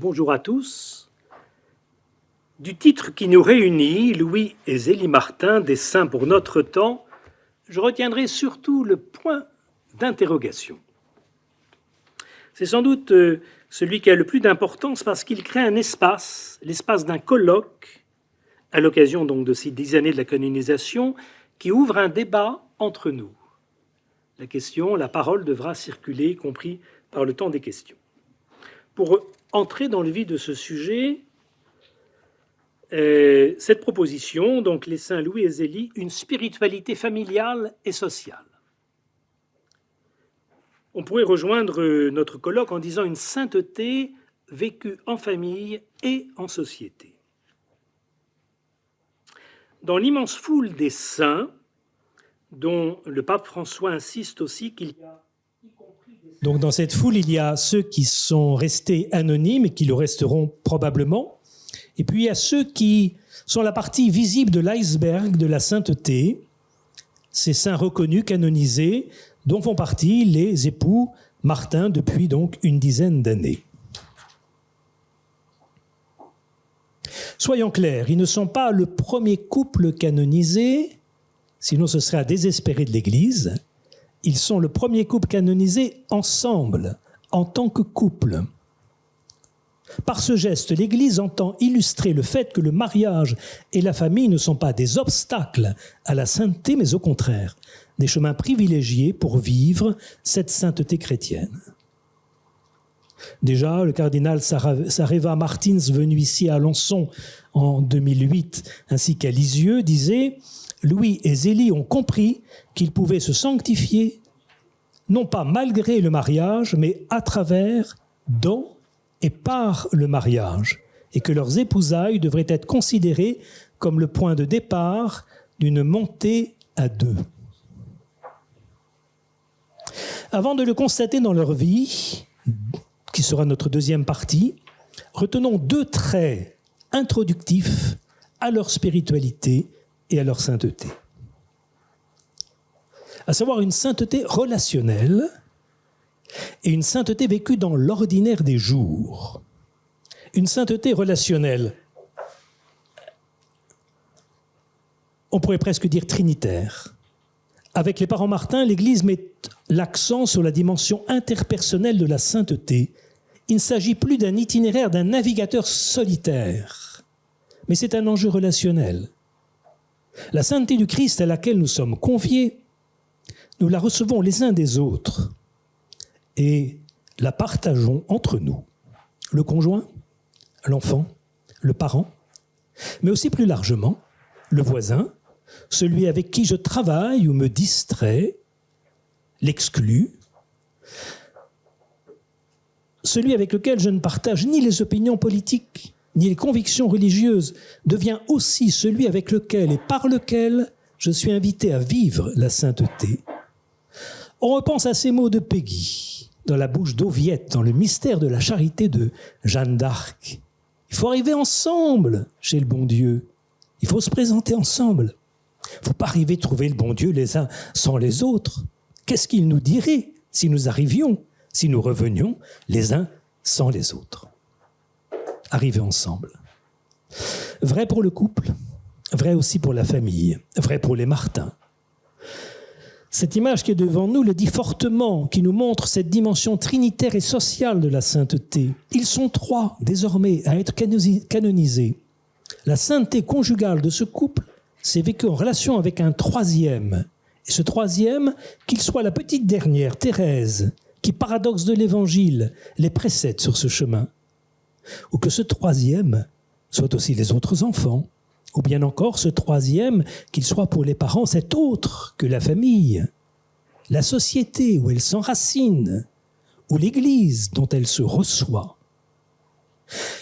Bonjour à tous. Du titre qui nous réunit, Louis et Zélie Martin, des Saints pour notre temps, je retiendrai surtout le point d'interrogation. C'est sans doute celui qui a le plus d'importance parce qu'il crée un espace, l'espace d'un colloque, à l'occasion donc de ces 10 années de la canonisation, qui ouvre un débat entre nous. La question, la parole devra circuler, y compris par le temps des questions. Pour entrer dans le vif de ce sujet, cette proposition, donc les saints Louis et Zélie, une spiritualité familiale et sociale. On pourrait rejoindre notre colloque en disant une sainteté vécue en famille et en société. Dans l'immense foule des saints, dont le pape François insiste aussi qu'il y a... Donc dans cette foule, il y a ceux qui sont restés anonymes et qui le resteront probablement. Et puis il y a ceux qui sont la partie visible de l'iceberg de la sainteté, ces saints reconnus, canonisés, dont font partie les époux Martin depuis donc une dizaine d'années. Soyons clairs, ils ne sont pas le premier couple canonisé, sinon ce serait à désespérer de l'Église. Ils sont le premier couple canonisé ensemble, en tant que couple. Par ce geste, l'Église entend illustrer le fait que le mariage et la famille ne sont pas des obstacles à la sainteté, mais au contraire, des chemins privilégiés pour vivre cette sainteté chrétienne. Déjà, le cardinal Sareva Martins, venu ici à Alençon en 2008, ainsi qu'à Lisieux, disait « Louis et Zélie ont compris qu'ils pouvaient se sanctifier, non pas malgré le mariage, mais à travers, dans et par le mariage, et que leurs épousailles devraient être considérées comme le point de départ d'une montée à deux. » Avant de le constater dans leur vie, qui sera notre deuxième partie, retenons deux traits introductifs à leur spiritualité et à leur sainteté. À savoir une sainteté relationnelle et une sainteté vécue dans l'ordinaire des jours. Une sainteté relationnelle, on pourrait presque dire trinitaire. Avec les parents Martin, l'Église met l'accent sur la dimension interpersonnelle de la sainteté. Il ne s'agit plus d'un itinéraire d'un navigateur solitaire, mais c'est un enjeu relationnel. La sainteté du Christ à laquelle nous sommes conviés, nous la recevons les uns des autres et la partageons entre nous. Le conjoint, l'enfant, le parent, mais aussi plus largement, le voisin, celui avec qui je travaille ou me distrais, l'exclu, celui avec lequel je ne partage ni les opinions politiques, ni les convictions religieuses, devient aussi celui avec lequel et par lequel je suis invité à vivre la sainteté. On repense à ces mots de Péguy, dans la bouche d'Oviette, dans le mystère de la charité de Jeanne d'Arc. Il faut arriver ensemble chez le bon Dieu. Il faut se présenter ensemble. Il ne faut pas arriver à trouver le bon Dieu les uns sans les autres. Qu'est-ce qu'il nous dirait si nous arrivions, si nous revenions les uns sans les autres? Arriver ensemble. Vrai pour le couple, vrai aussi pour la famille, vrai pour les Martins. Cette image qui est devant nous le dit fortement, qui nous montre cette dimension trinitaire et sociale de la sainteté. Ils sont trois, désormais, à être canonisés. La sainteté conjugale de ce couple s'est vécue en relation avec un troisième. Et ce troisième, qu'il soit la petite dernière, Thérèse, qui, paradoxe de l'Évangile, les précède sur ce chemin. Ou que ce troisième soit aussi les autres enfants. Ou bien encore ce troisième, qu'il soit pour les parents cet autre que la famille, la société où elle s'enracine, ou l'Église dont elle se reçoit.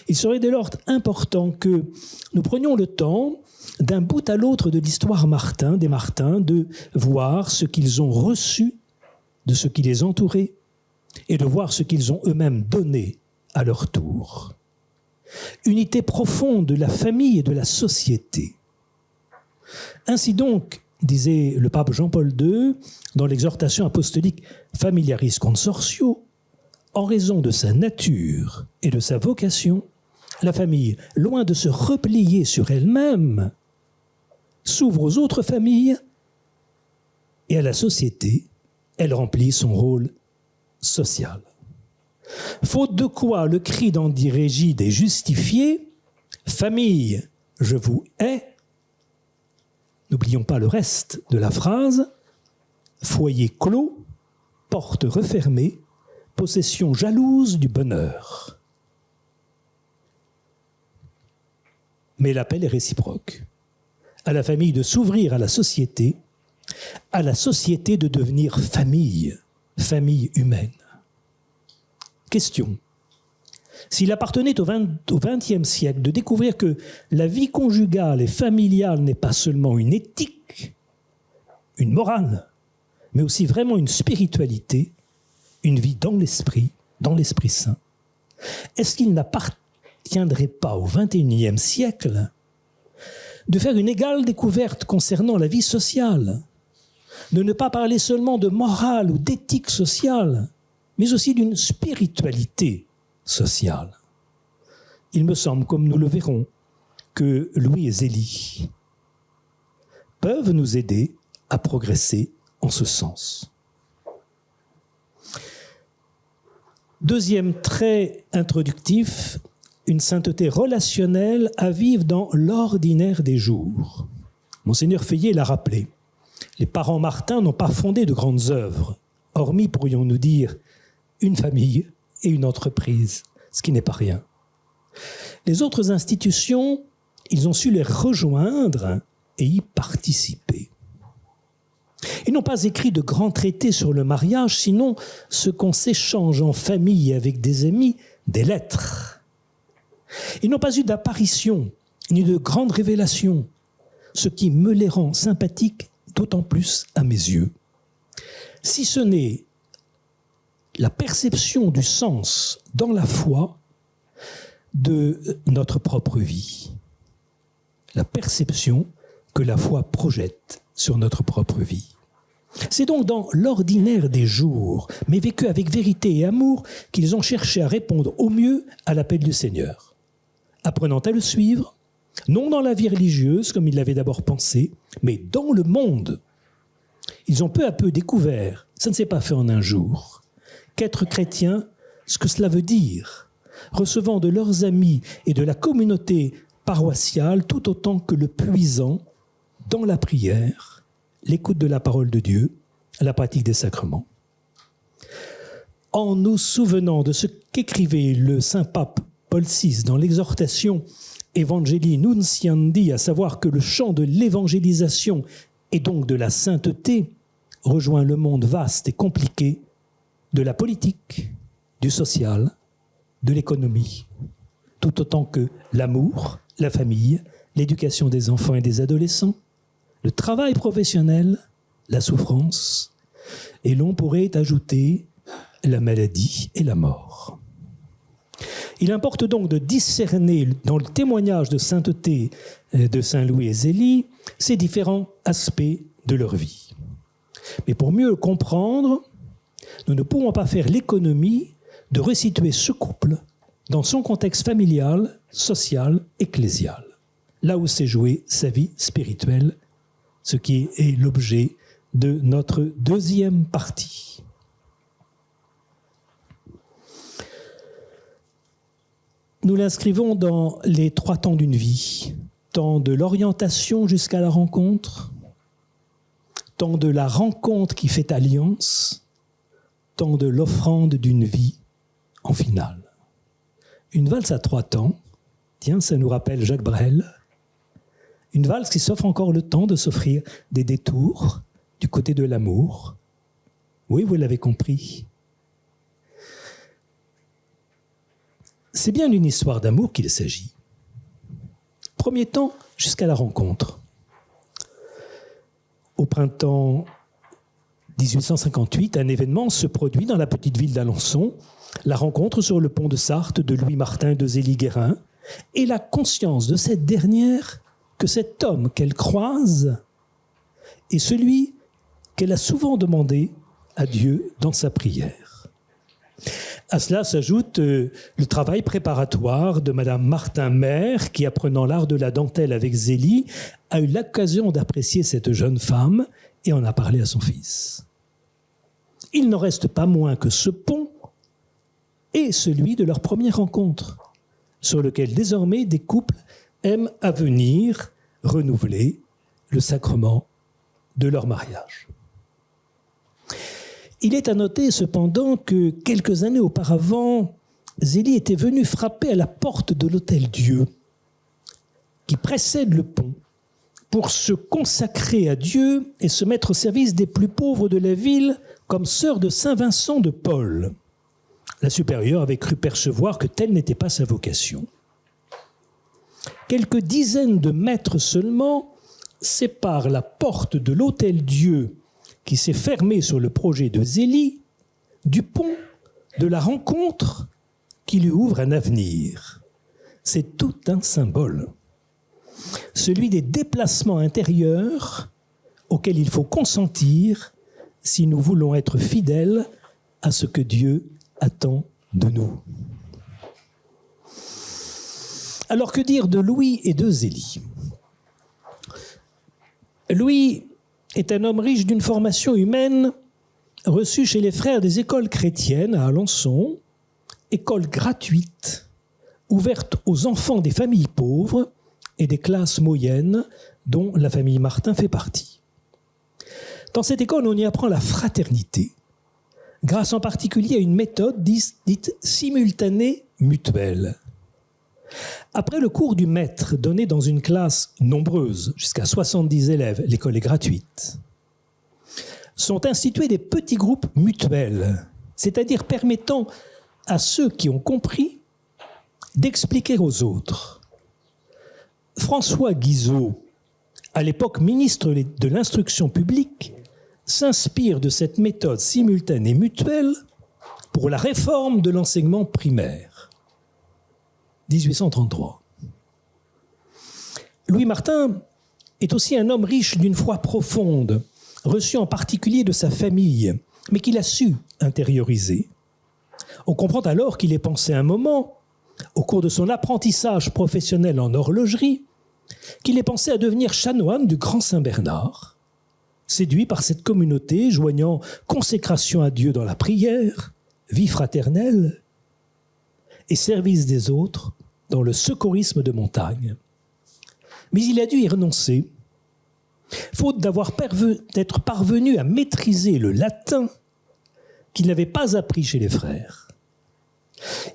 Il serait dès lors important que nous prenions le temps, d'un bout à l'autre de l'histoire des Martins, de voir ce qu'ils ont reçu de ce qui les entourait et de voir ce qu'ils ont eux-mêmes donné à leur tour. Unité profonde de la famille et de la société. Ainsi donc, disait le pape Jean-Paul II dans l'exhortation apostolique Familiaris Consortio, en raison de sa nature et de sa vocation, la famille, loin de se replier sur elle-même, s'ouvre aux autres familles et à la société. Elle remplit son rôle social. Faute de quoi le cri d'Andy Régide est justifié. Famille, je vous hais. N'oublions pas le reste de la phrase. Foyer clos, porte refermée, possession jalouse du bonheur. Mais l'appel est réciproque. À la famille de s'ouvrir à la société de devenir famille, famille humaine. Question. S'il appartenait au XXe siècle de découvrir que la vie conjugale et familiale n'est pas seulement une éthique, une morale, mais aussi vraiment une spiritualité, une vie dans l'Esprit Saint, est-ce qu'il n'appartiendrait pas au XXIe siècle de faire une égale découverte concernant la vie sociale, de ne pas parler seulement de morale ou d'éthique sociale, mais aussi d'une spiritualité sociale. Il me semble, comme nous le verrons, que Louis et Zélie peuvent nous aider à progresser en ce sens. Deuxième trait introductif, une sainteté relationnelle à vivre dans l'ordinaire des jours. Monseigneur Feuillet l'a rappelé. Les parents Martin n'ont pas fondé de grandes œuvres, hormis, pourrions-nous dire, une famille et une entreprise, ce qui n'est pas rien. Les autres institutions, ils ont su les rejoindre et y participer. Ils n'ont pas écrit de grands traités sur le mariage, sinon ce qu'on s'échange en famille avec des amis, des lettres. Ils n'ont pas eu d'apparition, ni de grandes révélations, ce qui me les rend sympathiques d'autant plus à mes yeux. Si ce n'est la perception du sens dans la foi de notre propre vie. La perception que la foi projette sur notre propre vie. C'est donc dans l'ordinaire des jours, mais vécu avec vérité et amour, qu'ils ont cherché à répondre au mieux à l'appel du Seigneur, apprenant à le suivre, non dans la vie religieuse comme ils l'avaient d'abord pensé, mais dans le monde. Ils ont peu à peu découvert, ça ne s'est pas fait en un jour, qu'être chrétien, ce que cela veut dire, recevant de leurs amis et de la communauté paroissiale tout autant que le puisant dans la prière, l'écoute de la parole de Dieu, la pratique des sacrements. En nous souvenant de ce qu'écrivait le saint pape Paul VI dans l'exhortation Evangelii Nunciandi, à savoir que le champ de l'évangélisation et donc de la sainteté rejoint le monde vaste et compliqué de la politique, du social, de l'économie, tout autant que l'amour, la famille, l'éducation des enfants et des adolescents, le travail professionnel, la souffrance, et l'on pourrait ajouter la maladie et la mort. Il importe donc de discerner dans le témoignage de sainteté de Saint Louis et Zélie ces différents aspects de leur vie. Mais pour mieux le comprendre, nous ne pouvons pas faire l'économie de resituer ce couple dans son contexte familial, social, ecclésial, là où s'est jouée sa vie spirituelle, ce qui est l'objet de notre deuxième partie. Nous l'inscrivons dans les 3 temps d'une vie, temps de l'orientation jusqu'à la rencontre, temps de la rencontre qui fait alliance, temps de l'offrande d'une vie en finale. Une valse à 3 temps, tiens, ça nous rappelle Jacques Brel, une valse qui s'offre encore le temps de s'offrir des détours du côté de l'amour. Oui, vous l'avez compris. C'est bien d'une histoire d'amour qu'il s'agit. Premier temps, jusqu'à la rencontre. Au printemps 1858, un événement se produit dans la petite ville d'Alençon, la rencontre sur le pont de Sarthe de Louis Martin et de Zélie Guérin, et la conscience de cette dernière que cet homme qu'elle croise est celui qu'elle a souvent demandé à Dieu dans sa prière. À cela s'ajoute le travail préparatoire de Madame Martin-Mère, qui, apprenant l'art de la dentelle avec Zélie, a eu l'occasion d'apprécier cette jeune femme et en a parlé à son fils. Il n'en reste pas moins que ce pont est celui de leur première rencontre, sur lequel désormais des couples aiment à venir renouveler le sacrement de leur mariage. Il est à noter cependant que quelques années auparavant, Zélie était venue frapper à la porte de l'Hôtel-Dieu, qui précède le pont, pour se consacrer à Dieu et se mettre au service des plus pauvres de la ville comme sœur de Saint Vincent de Paul. La supérieure avait cru percevoir que telle n'était pas sa vocation. Quelques dizaines de mètres seulement séparent la porte de l'Hôtel-Dieu qui s'est fermée sur le projet de Zélie du pont de la rencontre qui lui ouvre un avenir. C'est tout un symbole. Celui des déplacements intérieurs auxquels il faut consentir si nous voulons être fidèles à ce que Dieu attend de nous. Alors que dire de Louis et de Zélie ? Louis est un homme riche d'une formation humaine reçue chez les frères des écoles chrétiennes à Alençon, école gratuite, ouverte aux enfants des familles pauvres et des classes moyennes dont la famille Martin fait partie. Dans cette école, on y apprend la fraternité, grâce en particulier à une méthode dite simultanée mutuelle. Après le cours du maître donné dans une classe nombreuse, jusqu'à 70 élèves, l'école est gratuite, sont institués des petits groupes mutuels, c'est-à-dire permettant à ceux qui ont compris d'expliquer aux autres. François Guizot, à l'époque ministre de l'Instruction publique, s'inspire de cette méthode simultanée mutuelle pour la réforme de l'enseignement primaire. 1833. Louis Martin est aussi un homme riche d'une foi profonde, reçu en particulier de sa famille, mais qu'il a su intérioriser. On comprend alors qu'il ait pensé un moment, au cours de son apprentissage professionnel en horlogerie, qu'il ait pensé à devenir chanoine du Grand Saint-Bernard, séduit par cette communauté joignant consécration à Dieu dans la prière, vie fraternelle et service des autres dans le secourisme de montagne. Mais il a dû y renoncer, faute d'être parvenu à maîtriser le latin qu'il n'avait pas appris chez les frères.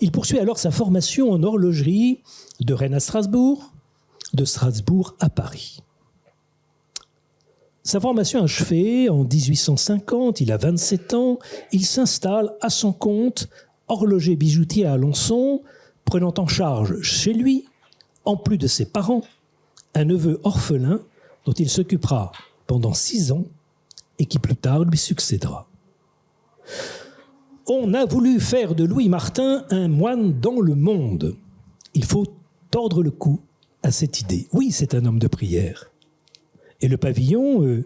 Il poursuit alors sa formation en horlogerie de Rennes à Strasbourg, de Strasbourg à Paris. Sa formation achevée en 1850, il a 27 ans, il s'installe à son compte, horloger bijoutier à Alençon, prenant en charge chez lui, en plus de ses parents, un neveu orphelin dont il s'occupera pendant 6 ans et qui plus tard lui succédera. On a voulu faire de Louis Martin un moine dans le monde. Il faut tordre le cou à cette idée. Oui, c'est un homme de prière. Et le pavillon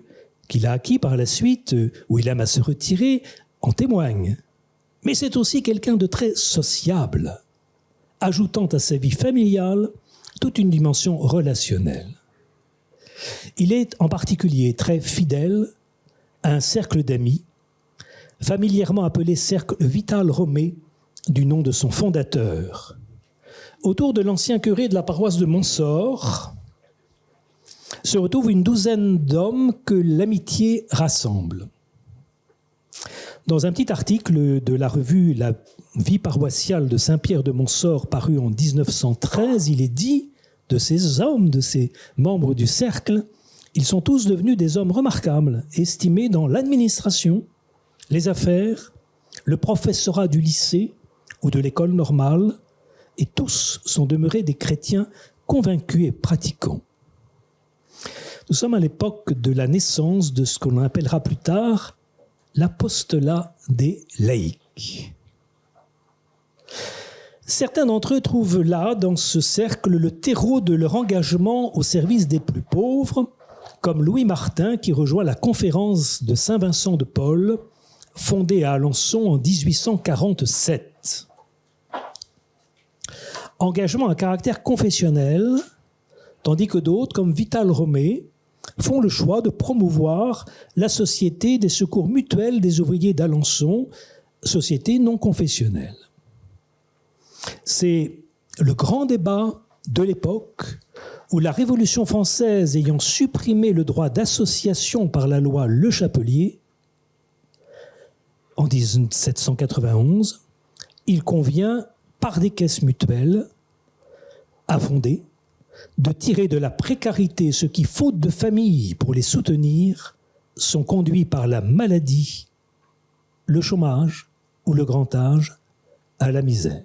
qu'il a acquis par la suite, où il aime à se retirer, en témoigne. Mais c'est aussi quelqu'un de très sociable, ajoutant à sa vie familiale toute une dimension relationnelle. Il est en particulier très fidèle à un cercle d'amis, familièrement appelé cercle Vital Romé, du nom de son fondateur. Autour de l'ancien curé de la paroisse de Montsort se retrouve une douzaine d'hommes que l'amitié rassemble. Dans un petit article de la revue La vie paroissiale de Saint-Pierre de Montsort, paru en 1913, il est dit de ces hommes, de ces membres du cercle, ils sont tous devenus des hommes remarquables, estimés dans l'administration, les affaires, le professorat du lycée ou de l'école normale, et tous sont demeurés des chrétiens convaincus et pratiquants. Nous sommes à l'époque de la naissance de ce qu'on appellera plus tard l'apostolat des laïcs. Certains d'entre eux trouvent là, dans ce cercle, le terreau de leur engagement au service des plus pauvres, comme Louis Martin qui rejoint la conférence de Saint Vincent de Paul, fondée à Alençon en 1847. Engagement à caractère confessionnel, tandis que d'autres, comme Vital Romé, font le choix de promouvoir la Société des secours mutuels des ouvriers d'Alençon, société non confessionnelle. C'est le grand débat de l'époque où la Révolution française ayant supprimé le droit d'association par la loi Le Chapelier, en 1791, il convient, par des caisses mutuelles, à fonder, de tirer de la précarité ceux qui, faute de famille pour les soutenir, sont conduits par la maladie, le chômage ou le grand âge à la misère.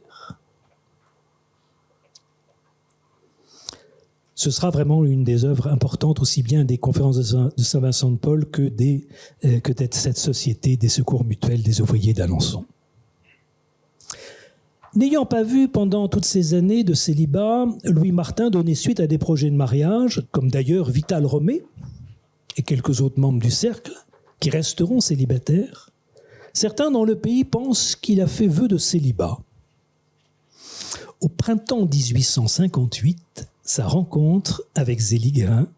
Ce sera vraiment une des œuvres importantes, aussi bien des conférences de Saint-Vincent-de-Paul que de cette société des secours mutuels des ouvriers d'Alençon. N'ayant pas vu pendant toutes ces années de célibat Louis Martin donner suite à des projets de mariage, comme d'ailleurs Vital Romé et quelques autres membres du cercle, qui resteront célibataires, certains dans le pays pensent qu'il a fait vœu de célibat. Au printemps 1858, sa rencontre avec Zélie Guérin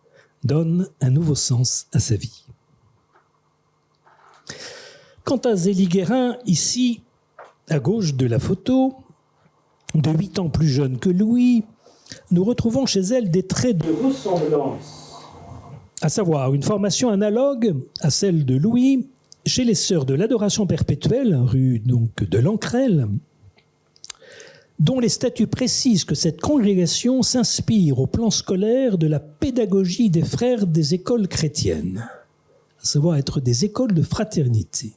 donne un nouveau sens à sa vie. Quant à Zélie Guérin, ici, à gauche de la photo, de 8 ans plus jeune que Louis, nous retrouvons chez elle des traits de ressemblance, à savoir une formation analogue à celle de Louis chez les Sœurs de l'Adoration perpétuelle, rue donc de l'Ancrelle, dont les statuts précisent que cette congrégation s'inspire au plan scolaire de la pédagogie des frères des écoles chrétiennes, à savoir être des écoles de fraternité.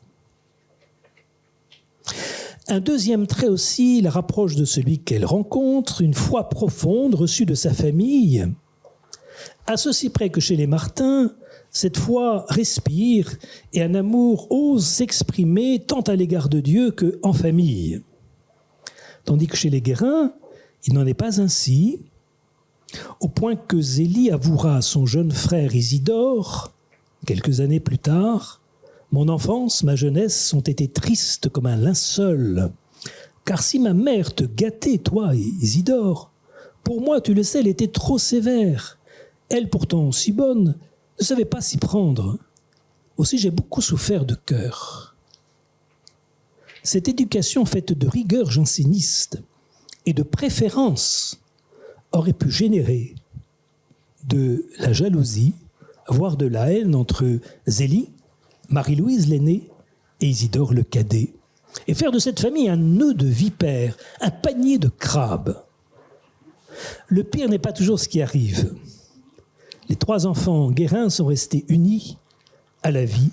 Un deuxième trait aussi la rapproche de celui qu'elle rencontre, une foi profonde reçue de sa famille, à ceci près que chez les Martin, cette foi respire et un amour ose s'exprimer tant à l'égard de Dieu qu'en famille. Tandis que chez les Guérin, il n'en est pas ainsi, au point que Zélie avouera à son jeune frère Isidore, quelques années plus tard, « Mon enfance, ma jeunesse ont été tristes comme un linceul, car si ma mère te gâtait, toi, Isidore, pour moi, tu le sais, elle était trop sévère. Elle, pourtant si bonne, ne savait pas s'y prendre. Aussi, j'ai beaucoup souffert de cœur. » Cette éducation faite de rigueur janséniste et de préférence aurait pu générer de la jalousie, voire de la haine entre Zélie, Marie-Louise l'aînée et Isidore le cadet, et faire de cette famille un nœud de vipères, un panier de crabes. Le pire n'est pas toujours ce qui arrive. Les 3 enfants Guérin sont restés unis à la vie,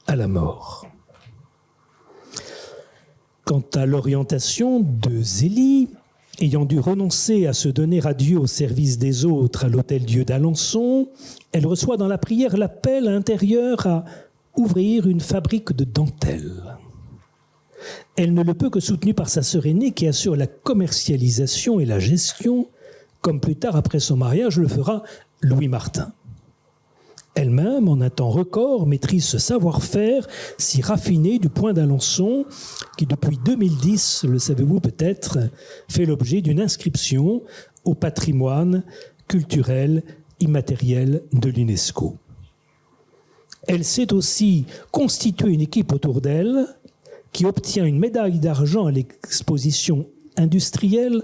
à la mort. Quant à l'orientation de Zélie, ayant dû renoncer à se donner à Dieu au service des autres à l'Hôtel-Dieu d'Alençon, elle reçoit dans la prière l'appel intérieur à ouvrir une fabrique de dentelles. Elle ne le peut que soutenue par sa sœur aînée qui assure la commercialisation et la gestion, comme plus tard après son mariage le fera Louis Martin. Elle-même, en un temps record, maîtrise ce savoir-faire si raffiné du point d'Alençon qui, depuis 2010, le savez-vous peut-être, fait l'objet d'une inscription au patrimoine culturel immatériel de l'UNESCO. Elle sait aussi constituer une équipe autour d'elle qui obtient une médaille d'argent à l'exposition industrielle,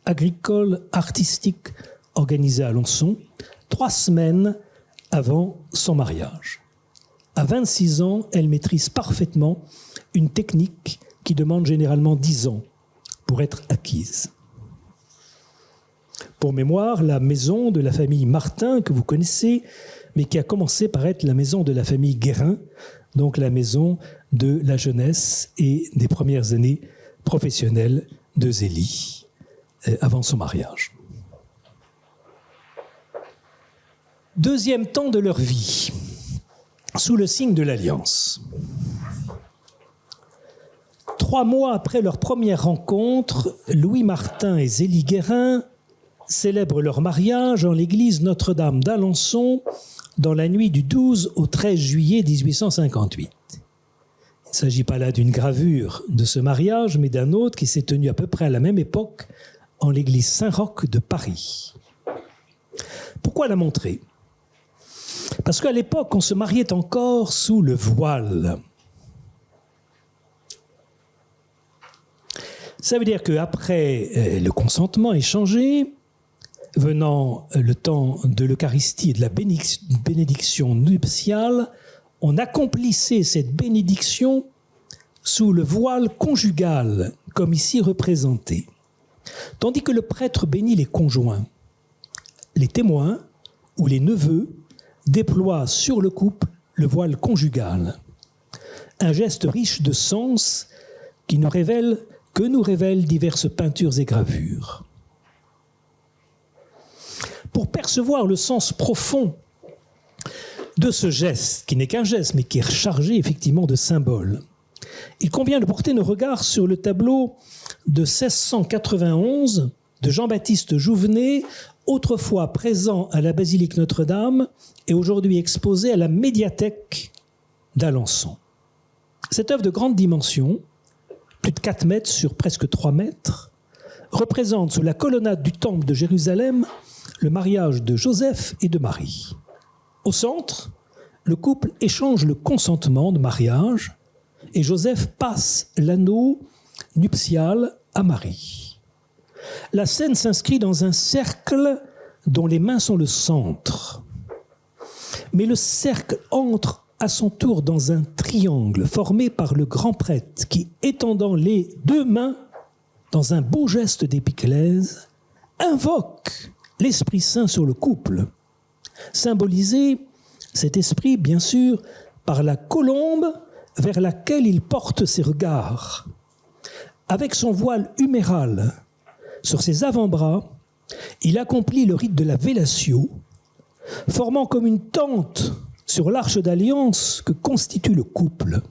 agricole, artistique organisée à Alençon, 3 semaines avant son mariage. À 26 ans, elle maîtrise parfaitement une technique qui demande généralement 10 ans pour être acquise. Pour mémoire, la maison de la famille Martin, que vous connaissez, mais qui a commencé par être la maison de la famille Guérin, donc la maison de la jeunesse et des premières années professionnelles de Zélie, avant son mariage. Deuxième temps de leur vie, sous le signe de l'Alliance. 3 mois après leur première rencontre, Louis Martin et Zélie Guérin célèbrent leur mariage en l'église Notre-Dame d'Alençon dans la nuit du 12 au 13 juillet 1858. ne s'agit pas là d'une gravure de ce mariage, mais d'un autre qui s'est tenu à peu près à la même époque en l'église Saint-Roch de Paris. Pourquoi la montrer ? Parce qu'à l'époque, on se mariait encore sous le voile. Ça veut dire qu'après le consentement échangé, venant le temps de l'Eucharistie et de la bénédiction nuptiale, on accomplissait cette bénédiction sous le voile conjugal, comme ici représenté. Tandis que le prêtre bénit les conjoints, les témoins ou les neveux déploient sur le couple le voile conjugal. Un geste riche de sens que nous révèlent diverses peintures et gravures. Pour percevoir le sens profond de ce geste, qui n'est qu'un geste, mais qui est chargé effectivement de symboles, il convient de porter nos regards sur le tableau de 1691 de Jean-Baptiste Jouvenet, autrefois présent à la basilique Notre-Dame et aujourd'hui exposé à la médiathèque d'Alençon. Cette œuvre de grande dimension, plus de 4 mètres sur presque 3 mètres, représente sous la colonnade du temple de Jérusalem le mariage de Joseph et de Marie. Au centre, le couple échange le consentement de mariage et Joseph passe l'anneau nuptial à Marie. La scène s'inscrit dans un cercle dont les mains sont le centre. Mais le cercle entre à son tour dans un triangle formé par le grand prêtre qui, étendant les 2 mains dans un beau geste d'épiclèse, invoque l'Esprit Saint sur le couple, symbolisé, cet esprit, bien sûr, par la colombe vers laquelle il porte ses regards. Avec son voile huméral sur ses avant-bras, il accomplit le rite de la vellatio, formant comme une tente sur l'arche d'alliance que constitue le couple,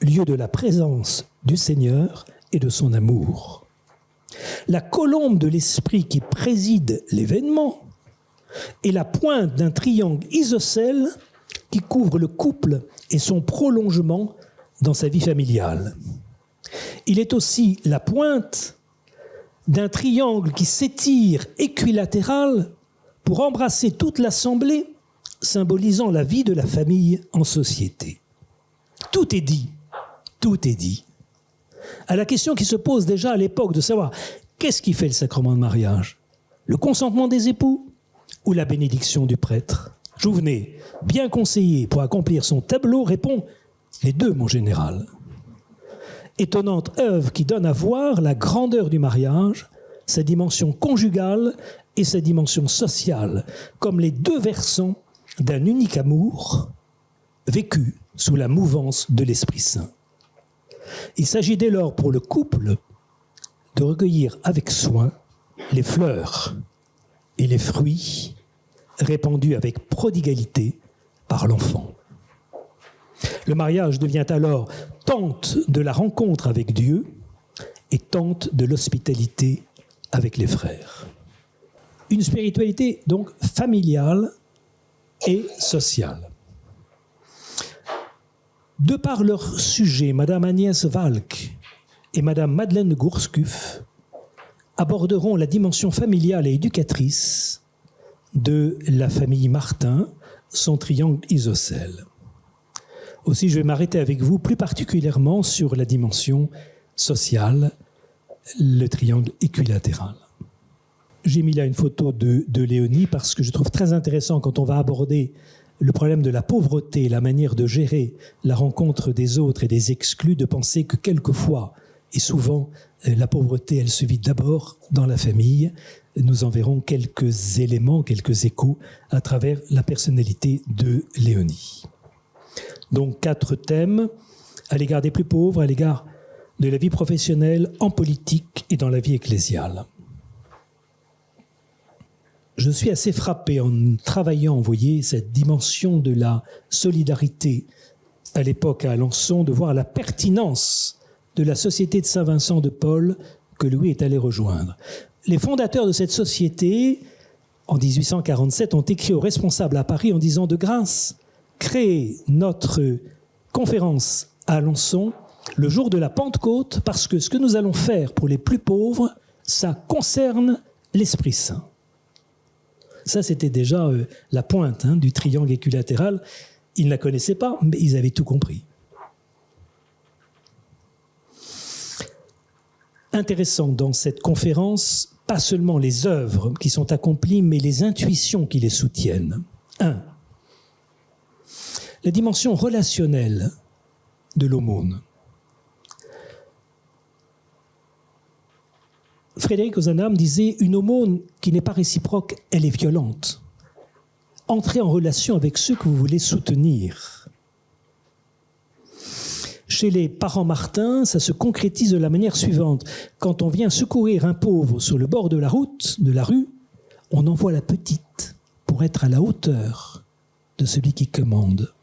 lieu de la présence du Seigneur et de son amour. La colombe de l'esprit qui préside l'événement est la pointe d'un triangle isocèle qui couvre le couple et son prolongement dans sa vie familiale. Il est aussi la pointe d'un triangle qui s'étire équilatéral pour embrasser toute l'assemblée, symbolisant la vie de la famille en société. Tout est dit, tout est dit. À la question qui se pose déjà à l'époque de savoir qu'est-ce qui fait le sacrement de mariage ? Le consentement des époux ou la bénédiction du prêtre ? Jouvenet, bien conseillé pour accomplir son tableau, répond « les deux, mon général ». Étonnante œuvre qui donne à voir la grandeur du mariage, sa dimension conjugale et sa dimension sociale, comme les 2 versants d'un unique amour vécu sous la mouvance de l'Esprit Saint. Il s'agit dès lors pour le couple de recueillir avec soin les fleurs et les fruits répandus avec prodigalité par l'enfant. Le mariage devient alors tente de la rencontre avec Dieu et tente de l'hospitalité avec les frères. Une spiritualité donc familiale et sociale. De par leur sujet, Madame Agnès Walck et Madame Madeleine Gourcuff aborderont la dimension familiale et éducatrice de la famille Martin, son triangle isocèle. Aussi, je vais m'arrêter avec vous plus particulièrement sur la dimension sociale, le triangle équilatéral. J'ai mis là une photo de Léonie parce que je trouve très intéressant quand on va aborder le problème de la pauvreté, la manière de gérer la rencontre des autres et des exclus, de penser que quelquefois, et souvent, la pauvreté, elle se vit d'abord dans la famille. Nous en verrons quelques éléments, quelques échos à travers la personnalité de Léonie. Donc 4 thèmes, à l'égard des plus pauvres, à l'égard de la vie professionnelle, en politique et dans la vie ecclésiale. Je suis assez frappé en travaillant, vous voyez, cette dimension de la solidarité à l'époque à Alençon, de voir la pertinence de la société de Saint-Vincent de Paul que Louis est allé rejoindre. Les fondateurs de cette société, en 1847, ont écrit aux responsables à Paris en disant « De grâce, créez notre conférence à Alençon le jour de la Pentecôte, parce que ce que nous allons faire pour les plus pauvres, ça concerne l'Esprit Saint. Ça, c'était déjà la pointe du triangle équilatéral. Ils ne la connaissaient pas, mais ils avaient tout compris. Intéressant dans cette conférence, pas seulement les œuvres qui sont accomplies, mais les intuitions qui les soutiennent. 1. La dimension relationnelle de l'aumône. Frédéric Ozanam disait « Une aumône qui n'est pas réciproque, elle est violente. Entrez en relation avec ceux que vous voulez soutenir. » Chez les parents Martin, ça se concrétise de la manière suivante. Quand on vient secourir un pauvre sur le bord de la route, de la rue, on envoie la petite pour être à la hauteur de celui qui commande.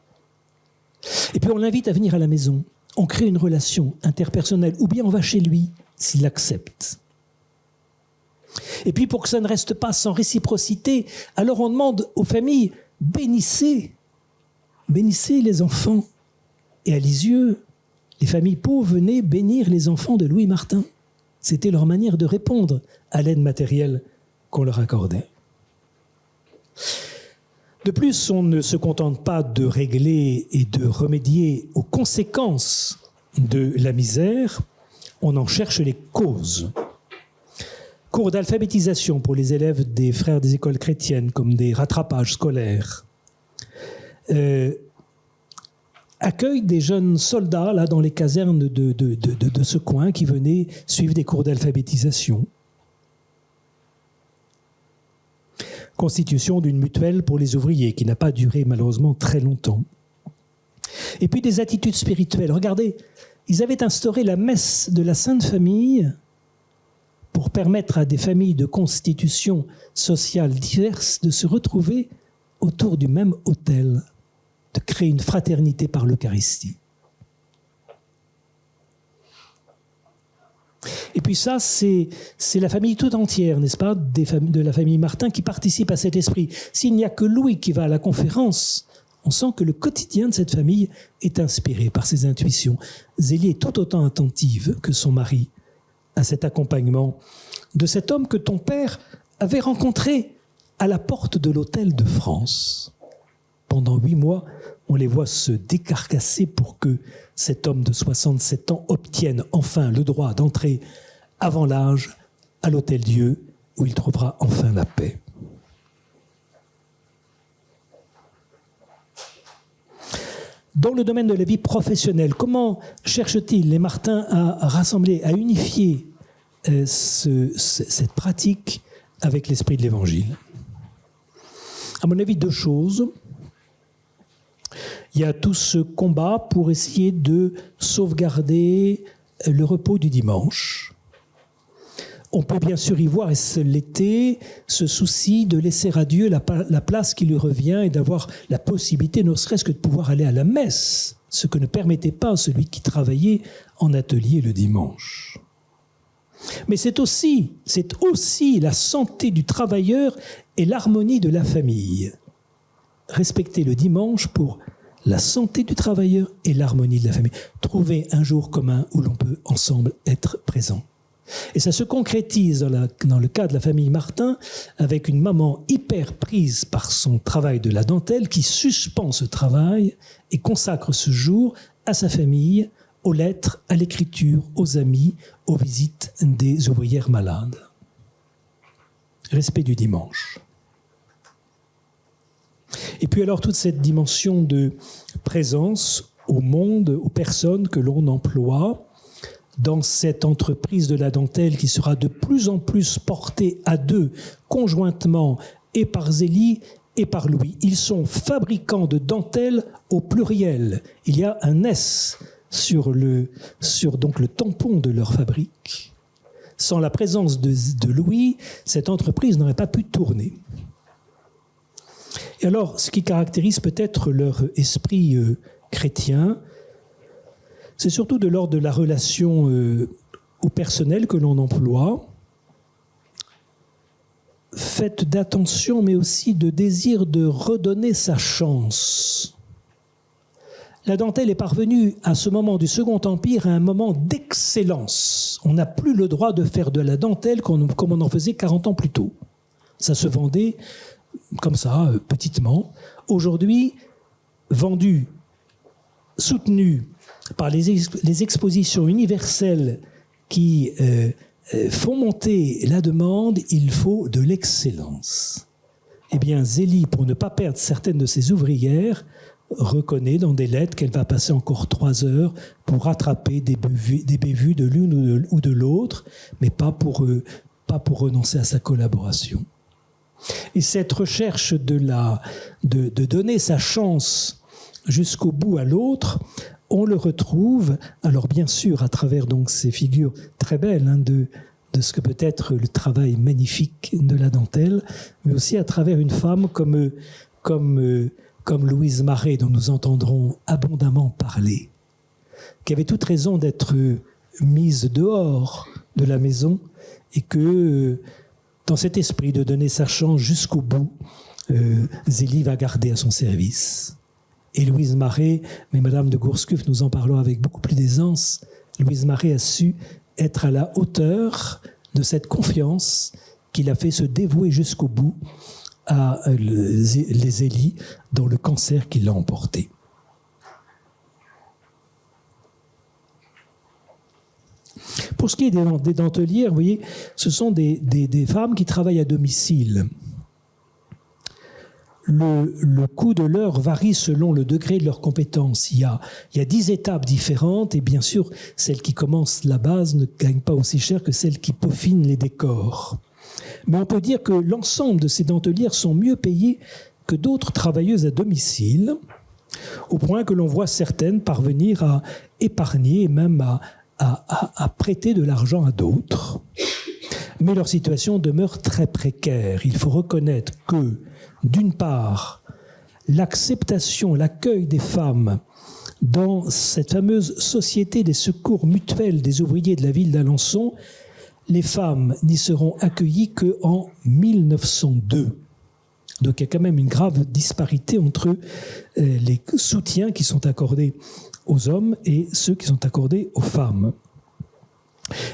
Et puis on l'invite à venir à la maison. On crée une relation interpersonnelle, ou bien on va chez lui s'il l'accepte. Et puis pour que ça ne reste pas sans réciprocité, alors on demande aux familles, bénissez les enfants. Et à Lisieux, les familles pauvres venaient bénir les enfants de Louis Martin. C'était leur manière de répondre à l'aide matérielle qu'on leur accordait. De plus, on ne se contente pas de régler et de remédier aux conséquences de la misère, on en cherche les causes. Cours d'alphabétisation pour les élèves des frères des écoles chrétiennes, comme des rattrapages scolaires. Accueil des jeunes soldats là, dans les casernes de ce coin qui venaient suivre des cours d'alphabétisation. Constitution d'une mutuelle pour les ouvriers, qui n'a pas duré malheureusement très longtemps. Et puis des attitudes spirituelles. Regardez, ils avaient instauré la messe de la Sainte Famille pour permettre à des familles de constitutions sociales diverses de se retrouver autour du même autel, de créer une fraternité par l'Eucharistie. Et puis ça, c'est la famille tout entière, n'est-ce pas, de la famille Martin qui participe à cet esprit. S'il n'y a que Louis qui va à la conférence, on sent que le quotidien de cette famille est inspiré par ses intuitions. Zélie est tout autant attentive que son mari à cet accompagnement de cet homme que ton père avait rencontré à la porte de l'hôtel de France. Pendant 8 mois, on les voit se décarcasser pour que cet homme de 67 ans obtienne enfin le droit d'entrer avant l'âge à l'Hôtel-Dieu, où il trouvera enfin la paix. Dans le domaine de la vie professionnelle, comment cherchent-ils, les Martins, à rassembler, à unifier cette pratique avec l'esprit de l'Évangile? À mon avis, 2 choses. Il y a tout ce combat pour essayer de sauvegarder le repos du dimanche. On peut bien sûr y voir, et c'est l'été, ce souci de laisser à Dieu la place qui lui revient et d'avoir la possibilité, ne serait-ce que de pouvoir aller à la messe, ce que ne permettait pas celui qui travaillait en atelier le dimanche. Mais c'est aussi la santé du travailleur et l'harmonie de la famille. Respecter le dimanche pour la santé du travailleur et l'harmonie de la famille. Trouver un jour commun où l'on peut ensemble être présent. Et ça se concrétise dans le cas de la famille Martin avec une maman hyper prise par son travail de la dentelle qui suspend ce travail et consacre ce jour à sa famille, aux lettres, à l'écriture, aux amis, aux visites des ouvrières malades. Respect du dimanche. Et puis alors toute cette dimension de présence au monde, aux personnes que l'on emploie dans cette entreprise de la dentelle qui sera de plus en plus portée à 2, conjointement, et par Zélie et par Louis. Ils sont fabricants de dentelle au pluriel. Il y a un S sur donc le tampon de leur fabrique. Sans la présence de Louis, cette entreprise n'aurait pas pu tourner. Et alors, ce qui caractérise peut-être leur esprit chrétien, c'est surtout de l'ordre de la relation au personnel que l'on emploie, faite d'attention, mais aussi de désir de redonner sa chance. La dentelle est parvenue à ce moment du Second Empire à un moment d'excellence. On n'a plus le droit de faire de la dentelle comme on en faisait 40 ans plus tôt. Ça se vendait comme ça, petitement. Aujourd'hui, vendu, soutenu par les expositions universelles qui font monter la demande, il faut de l'excellence. Eh bien, Zélie, pour ne pas perdre certaines de ses ouvrières, reconnaît dans des lettres qu'elle va passer encore 3 heures pour rattraper des bévues de l'une ou de l'autre, mais pas pour renoncer à sa collaboration. Et cette recherche de donner sa chance jusqu'au bout à l'autre, on le retrouve, alors bien sûr à travers donc ces figures très belles de ce que peut être le travail magnifique de la dentelle, mais aussi à travers une femme comme Louise Maret, dont nous entendrons abondamment parler, qui avait toute raison d'être mise dehors de la maison, et que dans cet esprit de donner sa chance jusqu'au bout, Zélie va garder à son service. Et Louise Maret, mais Madame de Gourcuff nous en parlons avec beaucoup plus d'aisance, Louise Maret a su être à la hauteur de cette confiance qui l'a fait se dévouer jusqu'au bout à les Zélie dans le cancer qui l'a emporté. Pour ce qui est des dentelières, vous voyez, ce sont des femmes qui travaillent à domicile. Le coût de l'heure varie selon le degré de leurs compétences. Il y a 10 étapes différentes et bien sûr, celle qui commence la base ne gagne pas aussi cher que celle qui peaufine les décors. Mais on peut dire que l'ensemble de ces dentelières sont mieux payées que d'autres travailleuses à domicile, au point que l'on voit certaines parvenir à épargner et même à prêter de l'argent à d'autres. Mais leur situation demeure très précaire. Il faut reconnaître que, d'une part, l'acceptation, l'accueil des femmes dans cette fameuse société des secours mutuels des ouvriers de la ville d'Alençon, les femmes n'y seront accueillies qu'en 1902. Donc il y a quand même une grave disparité entre les soutiens qui sont accordés aux hommes et ceux qui sont accordés aux femmes.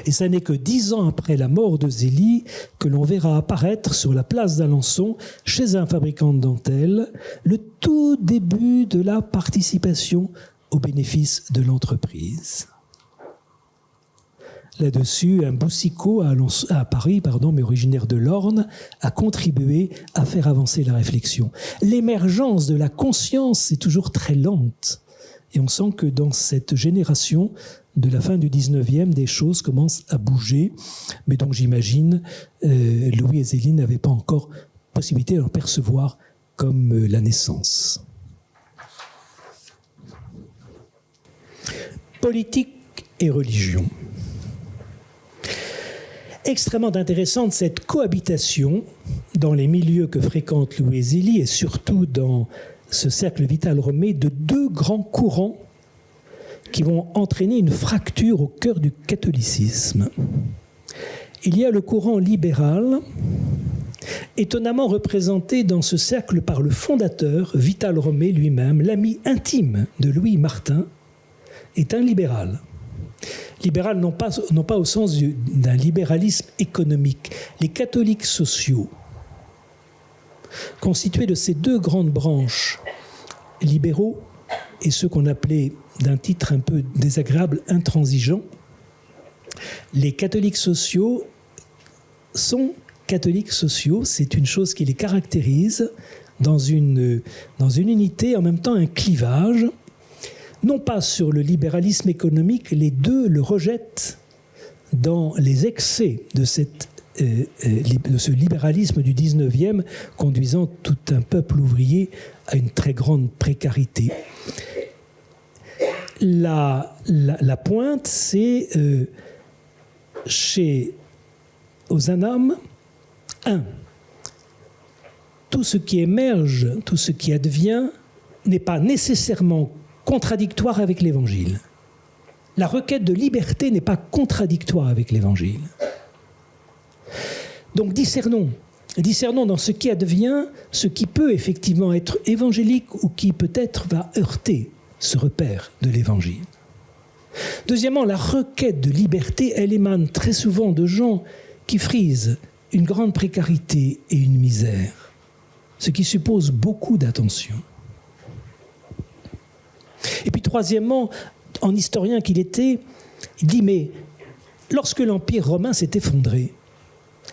Et ça n'est que 10 ans après la mort de Zélie que l'on verra apparaître sur la place d'Alençon, chez un fabricant de dentelles, le tout début de la participation aux bénéfices de l'entreprise. Là-dessus, un boussicot à Paris, mais originaire de l'Orne, a contribué à faire avancer la réflexion. L'émergence de la conscience est toujours très lente. Et on sent que dans cette génération de la fin du 19e, des choses commencent à bouger. Mais donc j'imagine, Louis et Zélie n'avaient pas encore possibilité d'en percevoir comme la naissance. Politique et religion. Extrêmement intéressante cette cohabitation dans les milieux que fréquentent Louis et Zélie et surtout dans ce cercle vital romé de 2 grands courants qui vont entraîner une fracture au cœur du catholicisme. Il y a le courant libéral, étonnamment représenté dans ce cercle par le fondateur, Vital Romé lui-même, l'ami intime de Louis Martin, est un libéral. Libéral non pas au sens d'un libéralisme économique. Les catholiques sociaux, constitués de ces 2 grandes branches, libéraux et ceux qu'on appelait, d'un titre un peu désagréable, intransigeants, les catholiques sociaux sont catholiques sociaux, c'est une chose qui les caractérise dans une unité, en même temps un clivage, non pas sur le libéralisme économique, les 2 le rejettent dans les excès de ce libéralisme du 19e, conduisant tout un peuple ouvrier à une très grande précarité. La pointe, c'est chez Ozanam, 1. Tout ce qui émerge, tout ce qui advient, n'est pas nécessairement contradictoire avec l'Évangile. La requête de liberté n'est pas contradictoire avec l'Évangile. Donc discernons dans ce qui advient, ce qui peut effectivement être évangélique ou qui peut-être va heurter ce repère de l'Évangile. Deuxièmement, la requête de liberté, elle émane très souvent de gens qui frisent une grande précarité et une misère, ce qui suppose beaucoup d'attention. Et puis troisièmement, en historien qu'il était, il dit, mais lorsque l'Empire romain s'est effondré,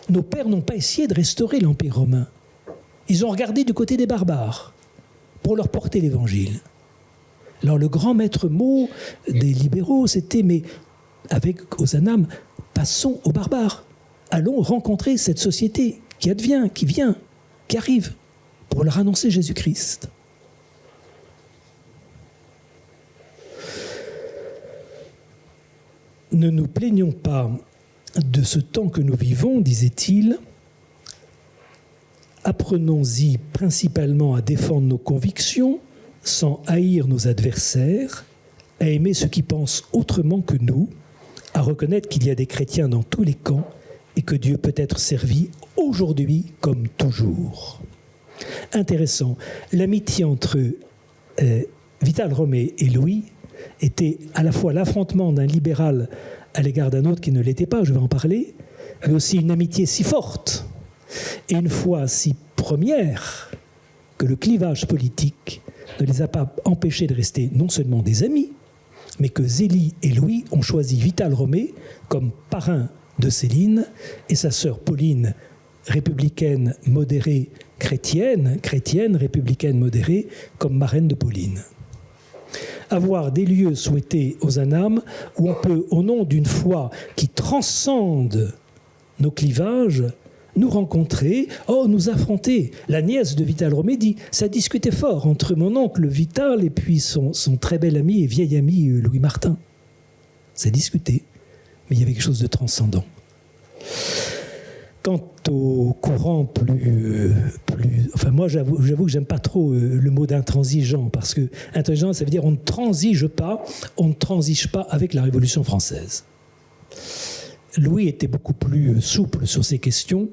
nos pères n'ont pas essayé de restaurer l'Empire romain. Ils ont regardé du côté des barbares pour leur porter l'Évangile. Alors le grand maître mot des libéraux, c'était, mais avec Ozanam, passons aux barbares. Allons rencontrer cette société qui advient, qui vient, qui arrive, pour leur annoncer Jésus-Christ. Ne nous plaignons pas de ce temps que nous vivons, disait-il. Apprenons-y principalement à défendre nos convictions, sans haïr nos adversaires, à aimer ceux qui pensent autrement que nous, à reconnaître qu'il y a des chrétiens dans tous les camps et que Dieu peut être servi aujourd'hui comme toujours. Intéressant, l'amitié entre Vital Romé et Louis était à la fois l'affrontement d'un libéral à l'égard d'un autre qui ne l'était pas, je vais en parler, mais aussi une amitié si forte et une foi si première que le clivage politique ne les a pas empêchés de rester non seulement des amis, mais que Zélie et Louis ont choisi Vital Romé comme parrain de Céline et sa sœur Pauline, républicaine modérée chrétienne, républicaine modérée, comme marraine de Pauline. Avoir des lieux souhaités aux Anames où on peut, au nom d'une foi qui transcende nos clivages, nous rencontrer, nous affronter. La nièce de Vital Romé dit « ça discutait fort entre mon oncle Vital et puis son très bel ami et vieil ami Louis Martin. Ça discutait, mais il y avait quelque chose de transcendant. » Quant au courant plus enfin moi j'avoue que j'aime pas trop le mot d'intransigeant, parce que intransigeant ça veut dire on ne transige pas avec la Révolution française. Louis était beaucoup plus souple sur ces questions,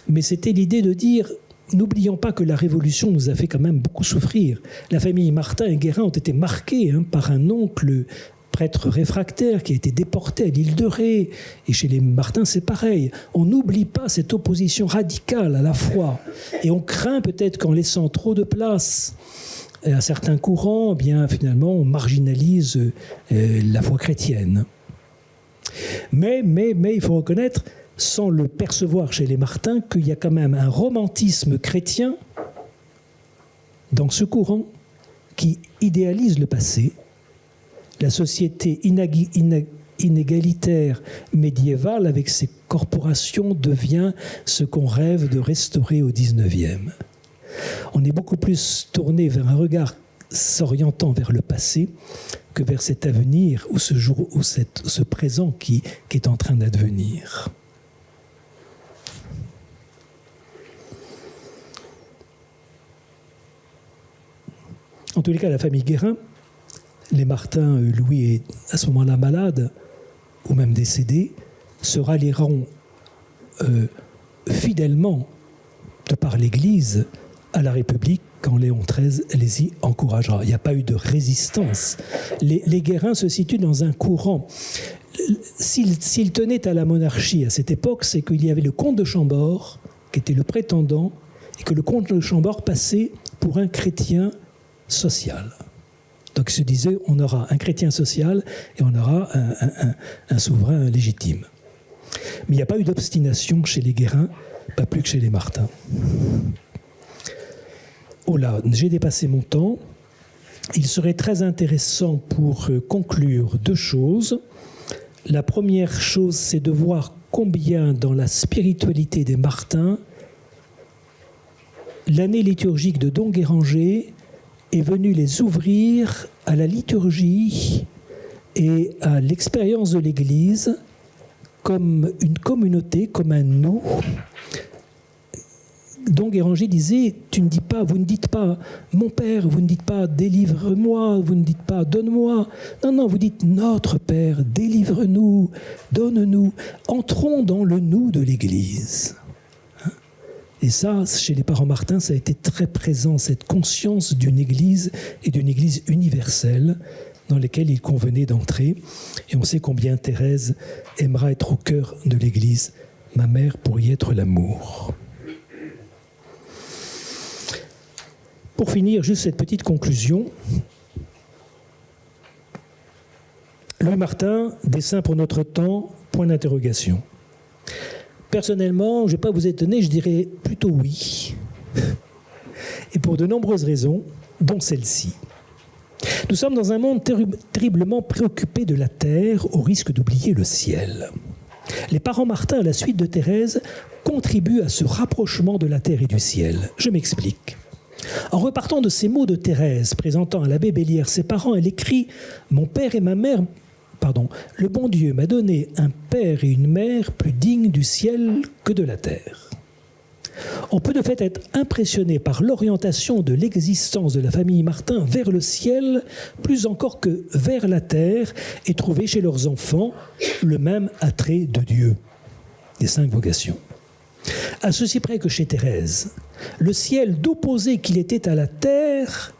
mais c'était l'idée de dire n'oublions pas que la Révolution nous a fait quand même beaucoup souffrir. La famille Martin et Guérin ont été marqués par un oncle prêtre réfractaire qui a été déporté à l'île de Ré. Et chez les Martins, c'est pareil. On n'oublie pas cette opposition radicale à la foi. Et on craint peut-être qu'en laissant trop de place à certains courants, finalement, on marginalise la foi chrétienne. Mais il faut reconnaître, sans le percevoir chez les Martins, qu'il y a quand même un romantisme chrétien dans ce courant qui idéalise le passé. La société inégalitaire médiévale, avec ses corporations, devient ce qu'on rêve de restaurer au XIXe. On est beaucoup plus tourné vers un regard s'orientant vers le passé que vers cet avenir ou ce présent qui est en train d'advenir. En tous les cas, la famille Guérin, les Martin, Louis est à ce moment-là malade, ou même décédé, se rallieront fidèlement, de par l'Église, à la République quand Léon XIII les y encouragera. Il n'y a pas eu de résistance. Les Guérins se situent dans un courant. S'ils tenaient à la monarchie à cette époque, c'est qu'il y avait le comte de Chambord, qui était le prétendant, et que le comte de Chambord passait pour un chrétien social. Donc il se disait, on aura un chrétien social et on aura un souverain légitime. Mais il n'y a pas eu d'obstination chez les Guérins, pas plus que chez les Martins. Oh là, j'ai dépassé mon temps. Il serait très intéressant pour conclure deux choses. La première chose, c'est de voir combien dans la spiritualité des Martins, l'année liturgique de Don Guéranger est venue les ouvrir à la liturgie et à l'expérience de l'Église comme une communauté, comme un nous. Don Guéranger disait, vous ne dites pas mon Père, vous ne dites pas délivre-moi, vous ne dites pas donne-moi. Non, vous dites notre Père, délivre-nous, donne-nous. Entrons dans le nous de l'Église. Et ça, chez les parents Martin, ça a été très présent, cette conscience d'une Église et d'une Église universelle dans laquelle il convenait d'entrer. Et on sait combien Thérèse aimera être au cœur de l'Église. Ma mère pour y être l'amour. Pour finir, juste cette petite conclusion. Louis Martin, Dessein pour notre temps, point d'interrogation. Personnellement, je ne vais pas vous étonner, je dirais plutôt oui. Et pour de nombreuses raisons, dont celle-ci. Nous sommes dans un monde terriblement préoccupé de la terre, au risque d'oublier le ciel. Les parents Martin, à la suite de Thérèse, contribuent à ce rapprochement de la terre et du ciel. Je m'explique. En repartant de ces mots de Thérèse, présentant à l'abbé Bellière ses parents, elle écrit « Mon père et ma mère... » le bon Dieu m'a donné un père et une mère plus dignes du ciel que de la terre. On peut de fait être impressionné par l'orientation de l'existence de la famille Martin vers le ciel, plus encore que vers la terre, et trouver chez leurs enfants le même attrait de Dieu, des 5 vocations. À ceci près que chez Thérèse, le ciel d'opposé qu'il était à la terre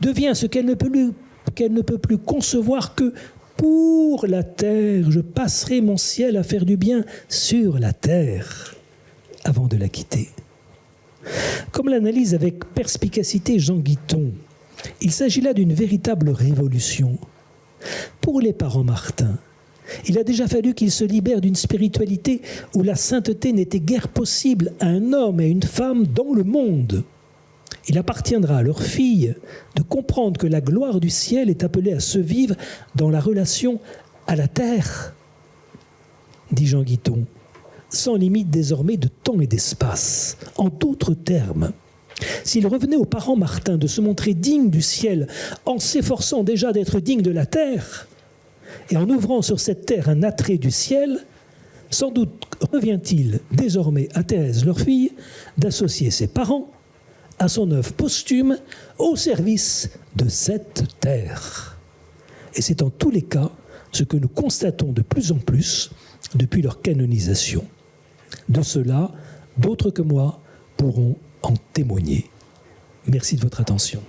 devient ce qu'elle ne peut plus concevoir que pour la terre, je passerai mon ciel à faire du bien sur la terre avant de la quitter. Comme l'analyse avec perspicacité Jean Guiton, il s'agit là d'une véritable révolution. Pour les parents Martin, il a déjà fallu qu'ils se libèrent d'une spiritualité où la sainteté n'était guère possible à un homme et à une femme dans le monde. Il appartiendra à leurs filles de comprendre que la gloire du ciel est appelée à se vivre dans la relation à la terre, dit Jean Guiton, sans limite désormais de temps et d'espace. En d'autres termes, s'il revenait aux parents Martin de se montrer dignes du ciel en s'efforçant déjà d'être dignes de la terre, et en ouvrant sur cette terre un attrait du ciel, sans doute revient-il désormais à Thérèse, leur fille, d'associer ses parents à son œuvre posthume au service de cette terre. Et c'est en tous les cas ce que nous constatons de plus en plus depuis leur canonisation. De cela, d'autres que moi pourront en témoigner. Merci de votre attention.